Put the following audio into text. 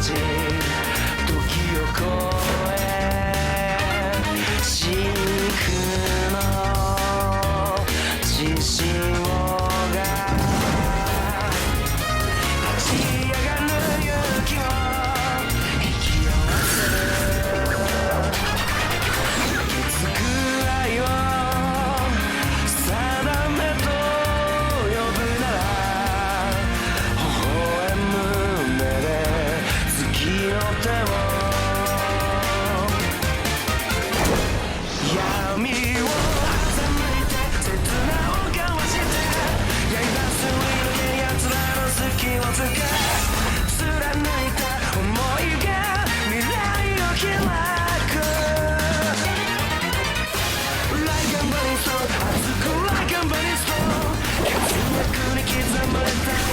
ち時を越え真空の血潮が立ち上がる勇気を引き寄せるいつくらいを定めと呼ぶなら微笑む目で月の手を闇を欺いて刹那を交わして刃すり抜け奴らの隙をつけ貫いた想いが未来を開く Like a burning soul 熱く Like a burning soul 血脈に刻まれた